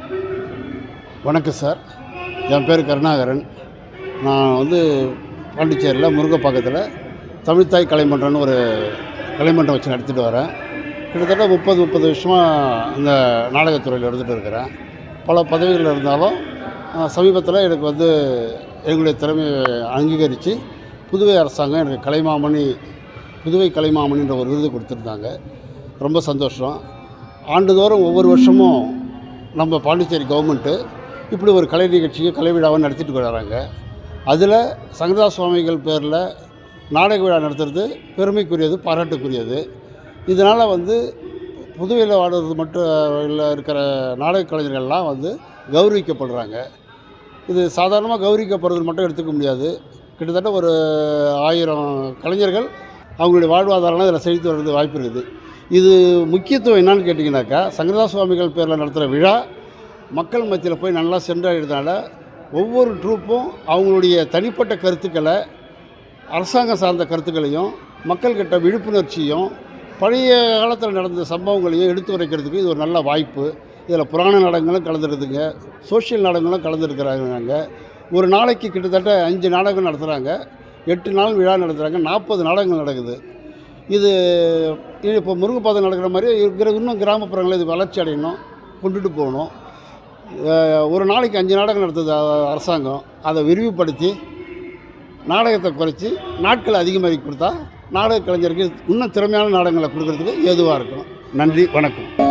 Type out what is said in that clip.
வணக்கம் சார். என் பேர் கருணாகரன். நான் பாண்டிச்சேரியில் முருங்கப்பாக்கத்தில் தமிழ்த்தாய் கலைமன்றம்னு ஒரு கலைமன்றம் வச்சு நடத்திட்டு வரேன். கிட்டத்தட்ட 30 வருஷமாக இந்த நாடகத்துறையில் இருந்துகிட்டு இருக்கிறேன். பல பதவிகள் இருந்தாலும் சமீபத்தில் எனக்கு எங்களுடைய திறமையை அங்கீகரித்து புதுவை அரசாங்கம் எனக்கு புதுவை கலைமாமணின்ற ஒரு விருது கொடுத்துருந்தாங்க. ரொம்ப சந்தோஷம். ஆண்டுதோறும் ஒவ்வொரு வருஷமும் நம்ம பாண்டிச்சேரி கவர்மெண்ட்டு இப்படி ஒரு கலை நிகழ்ச்சியை கலை விழாவை நடத்திட்டு வராங்க. அதில் சங்கரதாஸ் சுவாமிகள் பேரில் நாடக விழா நடத்துறது பெருமைக்குரியது, பாராட்டுக்குரியது. இதனால் புதுவையில் வாடுறது மட்டும் இல்லை, இருக்கிற நாடக கலைஞர்கள்லாம் கௌரவிக்கப்படுறாங்க. இது சாதாரணமாக கௌரவிக்கப்படுறது மட்டும் எடுத்துக்க முடியாது. கிட்டத்தட்ட ஒரு 1000 கலைஞர்கள் அவங்களுடைய வாழ்வாதாரம்லாம் இதில் செலுத்தி வர்றது வாய்ப்பு இருக்குது. இது முக்கியத்துவம் என்னான்னு கேட்டிங்கனாக்கா, சங்கரதாஸ் சுவாமிகள் பேரில் நடத்துகிற விழா மக்கள் மத்தியில் போய் நல்லா சென்றடைறதுனால ஒவ்வொரு ட்ரூப்பும் அவங்களுடைய தனிப்பட்ட கருத்துக்களை, அரசாங்கம் சார்ந்த கருத்துக்களையும், மக்கள்கிட்ட விழிப்புணர்ச்சியும், பழைய காலத்தில் நடந்த சம்பவங்களையும் எடுத்து உரைக்கிறதுக்கு இது ஒரு நல்ல வாய்ப்பு. இதில் புராண நாடகங்களும் கலந்துருக்குதுங்க, சோஷியல் நாடகங்களும் கலந்துருக்கிறாங்க. ஒரு நாளைக்கு கிட்டத்தட்ட 5 நாடகம் நடத்துகிறாங்க. 8 நாள் விழா நடத்துகிறாங்க. 40 நாடகங்கள் நடக்குது. இது இப்போ முருங்கப்பாதை நடக்கிற மாதிரி இன்னும் கிராமப்புறங்களில் இது வளர்ச்சி அடையணும், கொண்டுட்டு போகணும். ஒரு நாளைக்கு 5 நாடகம் நடத்துது அரசாங்கம். அதை விரிவுபடுத்தி நாடகத்தை குறைச்சி நாட்கள் அதிகமாகி கொடுத்தா நாடக கலைஞருக்கு இன்னும் திறமையான நாடகங்களை கொடுக்கறதுக்கு ஏதுவாக இருக்கும். நன்றி, வணக்கம்.